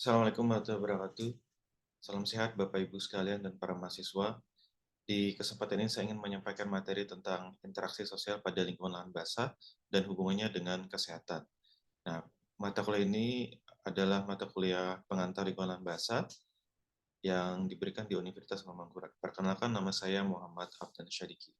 Assalamualaikum warahmatullahi wabarakatuh. Salam sehat Bapak Ibu sekalian dan para mahasiswa. Di kesempatan ini saya ingin menyampaikan materi tentang interaksi sosial pada lingkungan lahan basah dan hubungannya dengan kesehatan. Nah, mata kuliah ini adalah mata kuliah pengantar lingkungan lahan basah yang diberikan di Universitas Muhammadiyah. Perkenalkan, nama saya Muhammad Abdan Syadiki.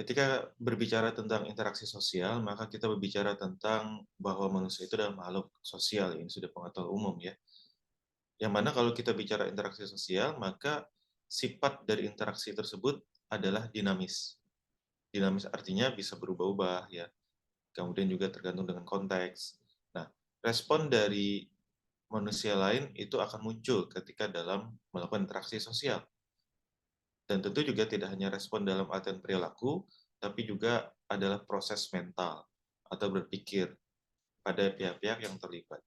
Ketika berbicara tentang interaksi sosial, maka kita berbicara tentang bahwa manusia itu adalah makhluk sosial, ini sudah pengetahuan umum ya. Yang mana kalau kita bicara interaksi sosial, maka sifat dari interaksi tersebut adalah dinamis. Dinamis artinya bisa berubah-ubah ya. Kemudian juga tergantung dengan konteks. Nah, respon dari manusia lain itu akan muncul ketika dalam melakukan interaksi sosial. Dan tentu juga tidak hanya respon dalam artian perilaku, tapi juga adalah proses mental atau berpikir pada pihak-pihak yang terlibat.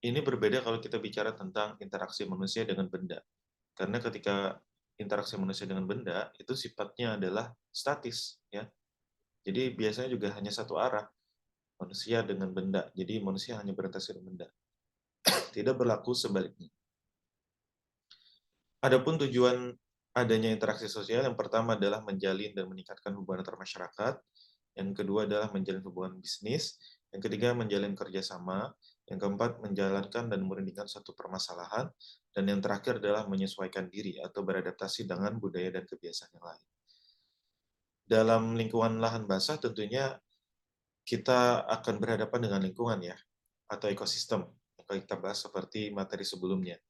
Ini berbeda kalau kita bicara tentang interaksi manusia dengan benda. Karena ketika interaksi manusia dengan benda, itu sifatnya adalah statis. Ya. Jadi biasanya juga hanya satu arah, manusia dengan benda. Jadi manusia hanya berinteraksi dengan benda. Tidak berlaku sebaliknya. Adapun tujuan adanya interaksi sosial, yang pertama adalah menjalin dan meningkatkan hubungan antar masyarakat, yang kedua adalah menjalin hubungan bisnis, yang ketiga menjalin kerjasama, yang keempat menjalankan dan merundingkan suatu permasalahan, dan yang terakhir adalah menyesuaikan diri atau beradaptasi dengan budaya dan kebiasaan yang lain. Dalam lingkungan lahan basah tentunya kita akan berhadapan dengan lingkungan ya, atau ekosistem, yang kita bahas seperti materi sebelumnya.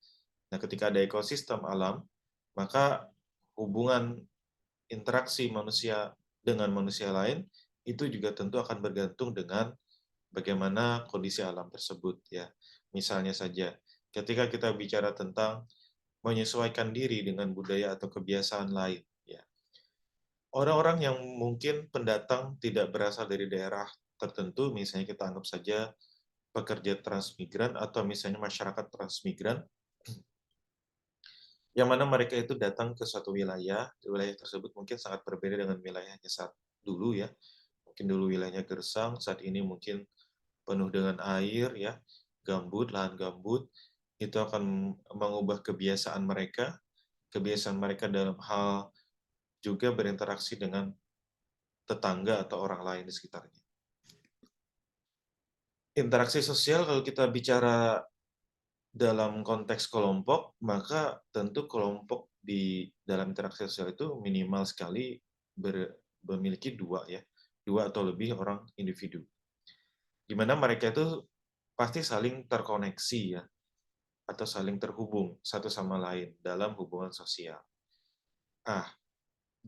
Nah, ketika ada ekosistem alam, maka hubungan interaksi manusia dengan manusia lain itu juga tentu akan bergantung dengan bagaimana kondisi alam tersebut ya. Misalnya saja, ketika kita bicara tentang menyesuaikan diri dengan budaya atau kebiasaan lain ya. Orang-orang yang mungkin pendatang tidak berasal dari daerah tertentu, misalnya kita anggap saja pekerja transmigran atau misalnya masyarakat transmigran, yang mana mereka itu datang ke suatu wilayah, wilayah tersebut mungkin sangat berbeda dengan wilayahnya saat dulu ya. Mungkin dulu wilayahnya gersang, saat ini mungkin penuh dengan air ya, gambut, lahan gambut, itu akan mengubah kebiasaan mereka dalam hal juga berinteraksi dengan tetangga atau orang lain di sekitarnya. Interaksi sosial kalau kita bicara dalam konteks kelompok, maka tentu kelompok di dalam interaksi sosial itu minimal sekali memiliki dua ya, dua atau lebih orang individu. Di mana mereka itu pasti saling terkoneksi ya, atau saling terhubung satu sama lain dalam hubungan sosial. Ah,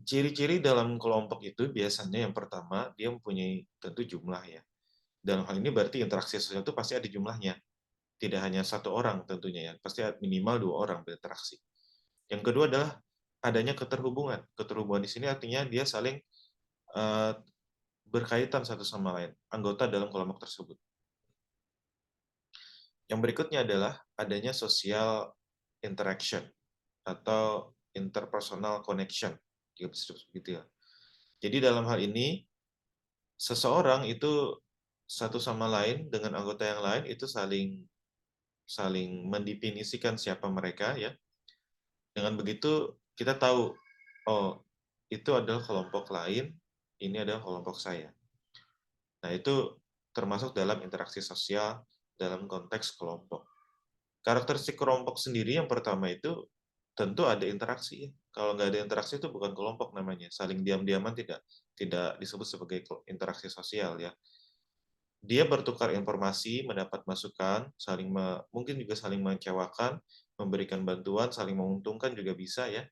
ciri-ciri dalam kelompok itu biasanya yang pertama, dia mempunyai tentu jumlah ya. Dalam hal ini berarti interaksi sosial itu pasti ada jumlahnya. Tidak hanya satu orang tentunya ya, pasti minimal dua orang berinteraksi. Yang kedua adalah adanya keterhubungan. Keterhubungan di sini artinya dia saling uh, berkaitan satu sama lain, anggota dalam kelompok tersebut. Yang berikutnya adalah adanya social interaction atau interpersonal connection, gitu ya. Jadi dalam hal ini seseorang itu satu sama lain dengan anggota yang lain itu saling saling mendefinisikan siapa mereka ya. Dengan begitu kita tahu, oh itu adalah kelompok lain, ini adalah kelompok saya. Nah itu termasuk dalam interaksi sosial dalam konteks kelompok. Karakteristik kelompok sendiri yang pertama itu tentu ada interaksi. Kalau nggak ada interaksi itu bukan kelompok namanya. Saling diam-diaman tidak disebut sebagai interaksi sosial ya. Dia bertukar informasi, mendapat masukan, mungkin juga saling mengecewakan, memberikan bantuan, saling menguntungkan juga bisa ya.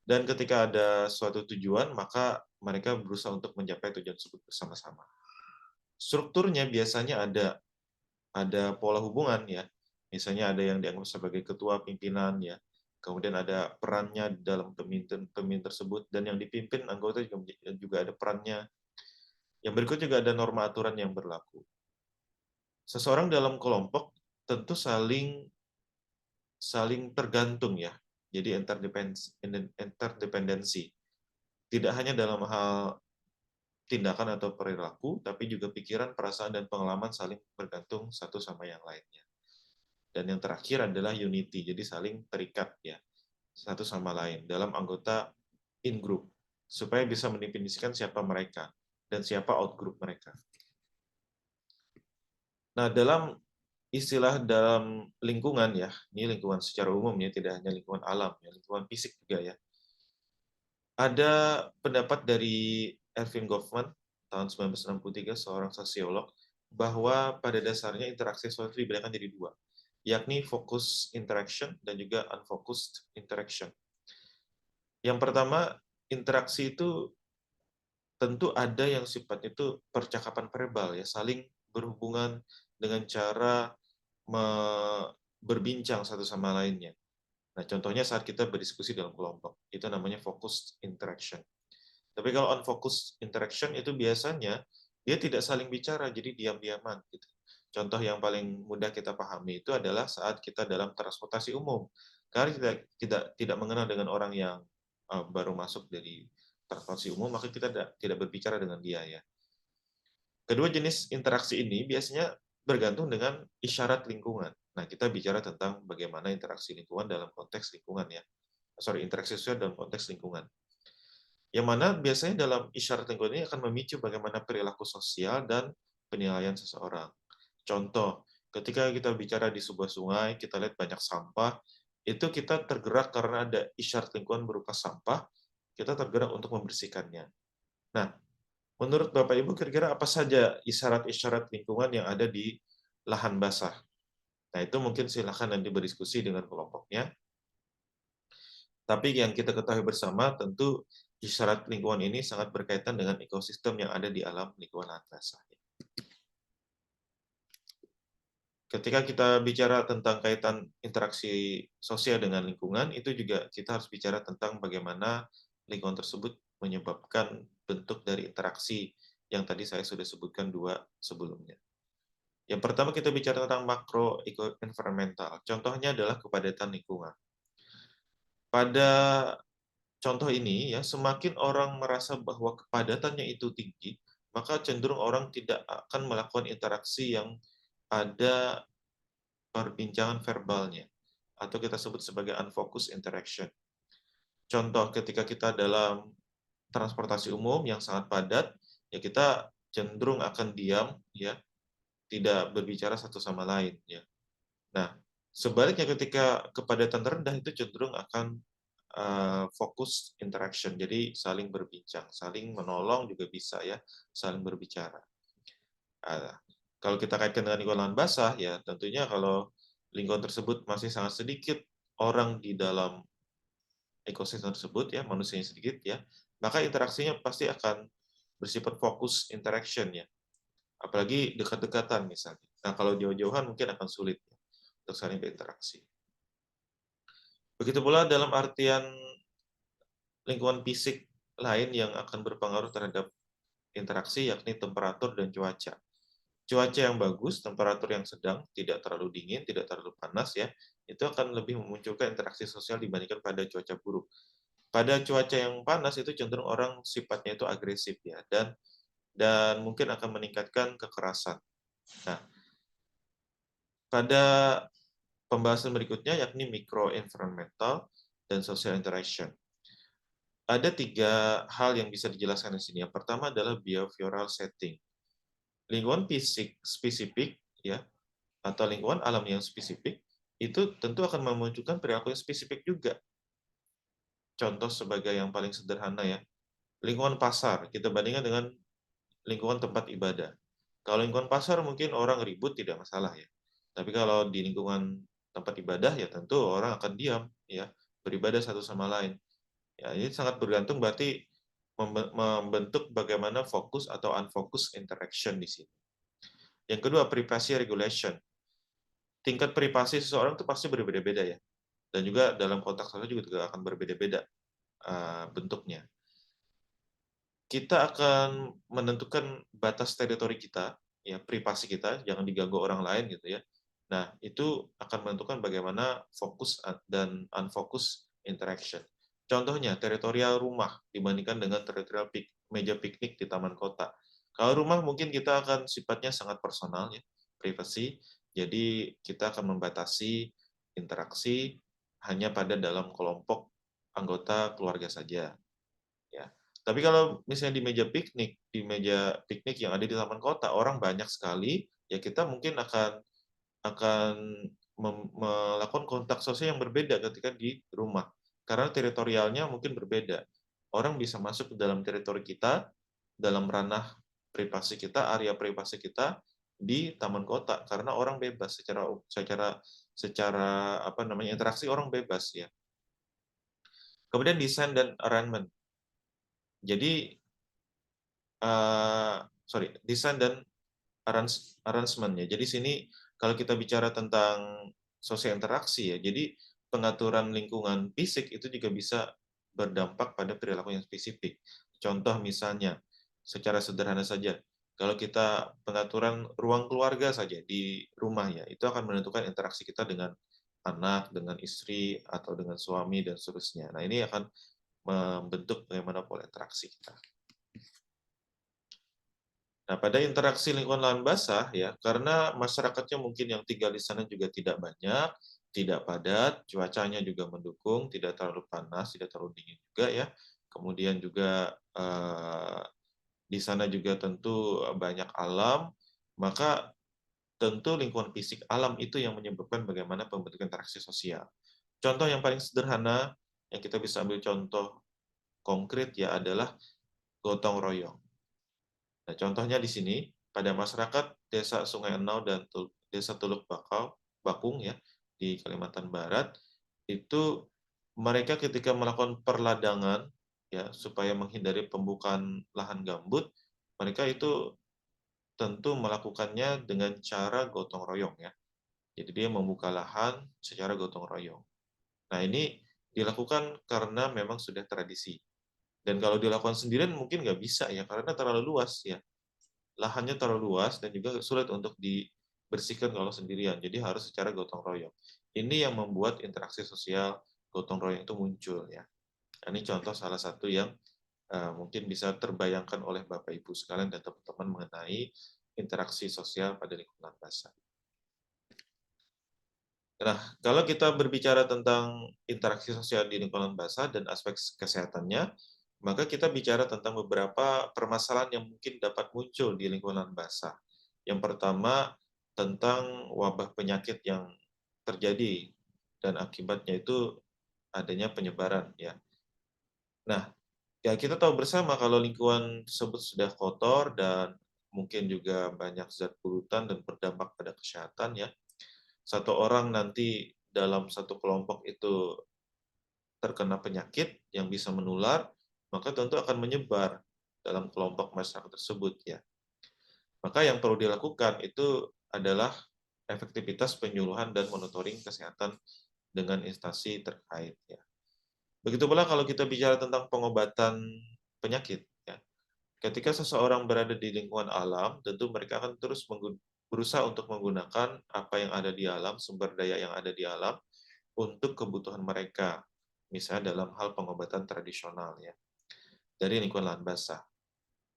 Dan ketika ada suatu tujuan, maka mereka berusaha untuk mencapai tujuan tersebut bersama-sama. Strukturnya biasanya ada pola hubungan ya. Misalnya ada yang dianggap sebagai ketua pimpinan ya. Kemudian ada perannya dalam pemimpin tersebut dan yang dipimpin anggota juga ada perannya. Yang berikut juga ada norma aturan yang berlaku. Seseorang dalam kelompok tentu saling saling tergantung ya. Jadi interdependensi. Tidak hanya dalam hal tindakan atau perilaku, tapi juga pikiran, perasaan, dan pengalaman saling bergantung satu sama yang lainnya. Dan yang terakhir adalah unity, jadi saling terikat ya satu sama lain dalam anggota in group, supaya bisa mendefinisikan siapa mereka dan siapa out group mereka. Nah, dalam istilah dalam lingkungan ya, ini lingkungan secara umum ya, tidak hanya lingkungan alam ya, lingkungan fisik juga ya. Ada pendapat dari Erving Goffman tahun 1963, seorang sosiolog, bahwa pada dasarnya interaksi sosial dibedakan jadi dua, yakni focus interaction dan juga unfocused interaction. Yang pertama, interaksi itu tentu ada yang sifatnya itu percakapan verbal ya, saling berhubungan dengan cara berbincang satu sama lainnya. Nah, contohnya saat kita berdiskusi dalam kelompok, itu namanya focused interaction. Tapi kalau unfocused interaction itu biasanya dia tidak saling bicara, jadi diam-diaman gitu. Contoh yang paling mudah kita pahami itu adalah saat kita dalam transportasi umum. Karena kita tidak mengenal dengan orang yang baru masuk dari transportasi umum, maka kita tidak berbicara dengan dia ya. Kedua jenis interaksi ini biasanya bergantung dengan isyarat lingkungan. Nah, kita bicara tentang bagaimana interaksi lingkungan dalam konteks lingkungan ya. Interaksi sosial dalam konteks lingkungan. Yang mana biasanya dalam isyarat lingkungan ini akan memicu bagaimana perilaku sosial dan penilaian seseorang. Contoh, ketika kita bicara di sebuah sungai, kita lihat banyak sampah, itu kita tergerak karena ada isyarat lingkungan berupa sampah, kita tergerak untuk membersihkannya. Nah, menurut Bapak Ibu, kira-kira apa saja isyarat-isyarat lingkungan yang ada di lahan basah? Nah, itu mungkin silakan nanti berdiskusi dengan kelompoknya. Tapi yang kita ketahui bersama, tentu isyarat lingkungan ini sangat berkaitan dengan ekosistem yang ada di alam lingkungan lahan basah. Ketika kita bicara tentang kaitan interaksi sosial dengan lingkungan, itu juga kita harus bicara tentang bagaimana lingkungan tersebut menyebabkan bentuk dari interaksi yang tadi saya sudah sebutkan dua sebelumnya. Yang pertama kita bicara tentang makro environmental. Contohnya adalah kepadatan lingkungan. Pada contoh ini ya, semakin orang merasa bahwa kepadatannya itu tinggi, maka cenderung orang tidak akan melakukan interaksi yang ada perbincangan verbalnya, atau kita sebut sebagai unfocused interaction. Contoh, ketika kita dalam transportasi umum yang sangat padat, ya kita cenderung akan diam, ya, tidak berbicara satu sama lain, ya. Nah, sebaliknya ketika kepadatan rendah itu cenderung akan fokus interaction, jadi saling berbincang, saling menolong juga bisa ya, saling berbicara. Kalau kita kaitkan dengan lingkungan basah, ya tentunya kalau lingkungan tersebut masih sangat sedikit orang di dalam ekosistem tersebut, ya manusianya sedikit, ya maka interaksinya pasti akan bersifat fokus interaction ya, apalagi dekat-dekatan misalnya. Nah kalau jauh-jauhan mungkin akan sulit ya, untuk saling berinteraksi. Begitu pula dalam artian lingkungan fisik lain yang akan berpengaruh terhadap interaksi, yakni temperatur dan cuaca. Cuaca yang bagus, temperatur yang sedang, tidak terlalu dingin, tidak terlalu panas ya, itu akan lebih memunculkan interaksi sosial dibandingkan pada cuaca buruk. Pada cuaca yang panas itu cenderung orang sifatnya itu agresif ya, dan mungkin akan meningkatkan kekerasan. Nah, pada pembahasan berikutnya yakni micro-environmental dan social interaction. Ada 3 hal yang bisa dijelaskan di sini. Yang pertama adalah behavioral setting. Lingkungan fisik spesifik ya, atau lingkungan alam yang spesifik, itu tentu akan memunculkan perilaku yang spesifik juga. Contoh sebagai yang paling sederhana ya, lingkungan pasar, kita bandingkan dengan lingkungan tempat ibadah. Kalau lingkungan pasar mungkin orang ribut tidak masalah ya. Tapi kalau di lingkungan tempat ibadah ya tentu orang akan diam ya, beribadah satu sama lain. Ya, ini sangat bergantung berarti membentuk bagaimana fokus atau unfocus interaction di sini. Yang kedua, privacy regulation. Tingkat privasi seseorang itu pasti berbeda-beda ya. Dan juga dalam konteks sosial juga akan berbeda-beda bentuknya. Kita akan menentukan batas teritori kita, ya privasi kita, jangan diganggu orang lain gitu ya. Nah, itu akan menentukan bagaimana fokus dan unfocus interaction. Contohnya, teritorial rumah dibandingkan dengan teritorial meja piknik di taman kota. Kalau rumah mungkin kita akan sifatnya sangat personal ya, privasi. Jadi kita akan membatasi interaksi hanya pada dalam kelompok anggota keluarga saja. Ya. Tapi kalau misalnya di meja piknik yang ada di taman kota, orang banyak sekali, ya kita mungkin akan melakukan kontak sosial yang berbeda ketika di rumah. Karena teritorialnya mungkin berbeda. Orang bisa masuk ke dalam teritori kita, dalam ranah privasi kita, area privasi kita di taman kota karena orang bebas secara secara secara apa namanya interaksi orang bebas ya. Kemudian desain dan arrangement. Jadi desain dan arrangement-nya. Jadi sini kalau kita bicara tentang sosial interaksi ya, jadi pengaturan lingkungan fisik itu juga bisa berdampak pada perilaku yang spesifik. Contoh misalnya, secara sederhana saja, kalau kita pengaturan ruang keluarga saja di rumah ya, itu akan menentukan interaksi kita dengan anak, dengan istri, atau dengan suami, dan seterusnya. Nah, ini akan membentuk bagaimana pola interaksi kita. Nah, pada interaksi lingkungan lahan basah ya, karena masyarakatnya mungkin yang tinggal di sana juga tidak banyak, tidak padat, cuacanya juga mendukung, tidak terlalu panas, tidak terlalu dingin juga ya. Kemudian juga di sana juga tentu banyak alam, maka tentu lingkungan fisik alam itu yang menyebabkan bagaimana pembentukan interaksi sosial. Contoh yang paling sederhana yang kita bisa ambil contoh konkret ya adalah gotong royong. Nah, contohnya di sini, pada masyarakat Desa Sungai Enau dan Desa Teluk Bakung ya, di Kalimantan Barat, itu mereka ketika melakukan perladangan ya supaya menghindari pembukaan lahan gambut, mereka itu tentu melakukannya dengan cara gotong royong ya. Jadi dia membuka lahan secara gotong royong. Nah, ini dilakukan karena memang sudah tradisi. Dan kalau dilakukan sendirian mungkin nggak bisa ya, karena terlalu luas ya. Lahannya terlalu luas dan juga sulit untuk dibersihkan kalau sendirian. Jadi harus secara gotong royong. Ini yang membuat interaksi sosial gotong royong itu muncul ya. Ini contoh salah satu yang mungkin bisa terbayangkan oleh Bapak Ibu sekalian dan teman-teman mengenai interaksi sosial pada lingkungan basah. Nah, kalau kita berbicara tentang interaksi sosial di lingkungan basah dan aspek kesehatannya, maka kita bicara tentang beberapa permasalahan yang mungkin dapat muncul di lingkungan basah. Yang pertama, tentang wabah penyakit yang terjadi dan akibatnya itu adanya penyebaran ya. Nah, ya kita tahu bersama kalau lingkungan tersebut sudah kotor dan mungkin juga banyak zat polutan dan berdampak pada kesehatan ya. Satu orang nanti dalam satu kelompok itu terkena penyakit yang bisa menular, maka tentu akan menyebar dalam kelompok masyarakat tersebut ya. Maka yang perlu dilakukan itu adalah efektivitas penyuluhan dan monitoring kesehatan dengan instansi terkait ya. Begitu pula kalau kita bicara tentang pengobatan penyakit ya. Ketika seseorang berada di lingkungan alam, tentu mereka akan terus berusaha untuk menggunakan apa yang ada di alam, sumber daya yang ada di alam untuk kebutuhan mereka. Misalnya dalam hal pengobatan tradisional ya, dari lingkungan lahan basah.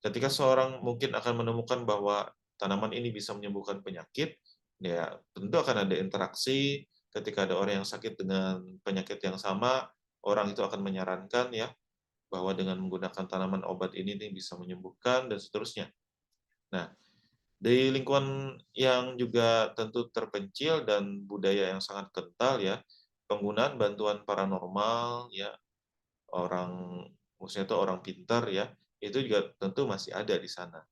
Ketika seorang mungkin akan menemukan bahwa tanaman ini bisa menyembuhkan penyakit, ya tentu akan ada interaksi ketika ada orang yang sakit dengan penyakit yang sama, orang itu akan menyarankan ya bahwa dengan menggunakan tanaman obat ini nih bisa menyembuhkan dan seterusnya. Nah, di lingkungan yang juga tentu terpencil dan budaya yang sangat kental ya, penggunaan bantuan paranormal ya, orang maksudnya itu orang pintar ya, itu juga tentu masih ada di sana.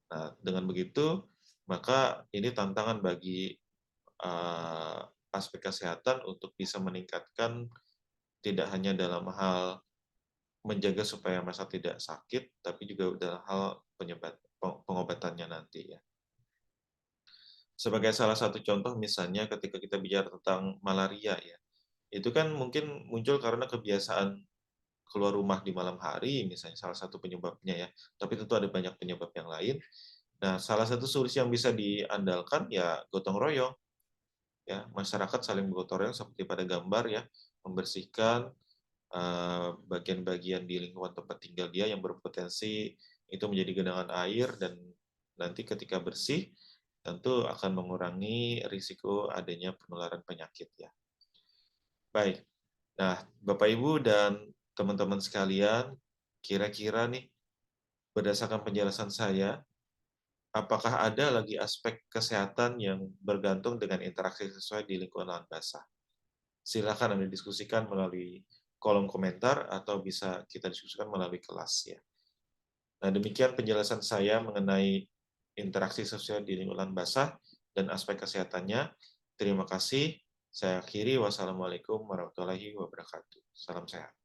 Nah, dengan begitu maka ini tantangan bagi aspek kesehatan untuk bisa meningkatkan tidak hanya dalam hal menjaga supaya masa tidak sakit, tapi juga dalam hal pengobatannya nanti ya. Sebagai salah satu contoh misalnya ketika kita bicara tentang malaria ya, itu kan mungkin muncul karena kebiasaan keluar rumah di malam hari, misalnya salah satu penyebabnya ya, tapi tentu ada banyak penyebab yang lain. Nah, salah satu solusi yang bisa diandalkan ya gotong royong, ya masyarakat saling bergotong royong seperti pada gambar ya, membersihkan bagian-bagian di lingkungan tempat tinggal dia yang berpotensi itu menjadi genangan air, dan nanti ketika bersih tentu akan mengurangi risiko adanya penularan penyakit ya. Baik. Nah, Bapak Ibu dan teman-teman sekalian, kira-kira nih berdasarkan penjelasan saya, apakah ada lagi aspek kesehatan yang bergantung dengan interaksi sesuai di lingkungan lahan basah? Silakan Anda diskusikan melalui kolom komentar atau bisa kita diskusikan melalui kelas ya. Nah, demikian penjelasan saya mengenai interaksi sosial di lingkungan basah dan aspek kesehatannya. Terima kasih. Saya akhiri. Wassalamualaikum warahmatullahi wabarakatuh. Salam sehat.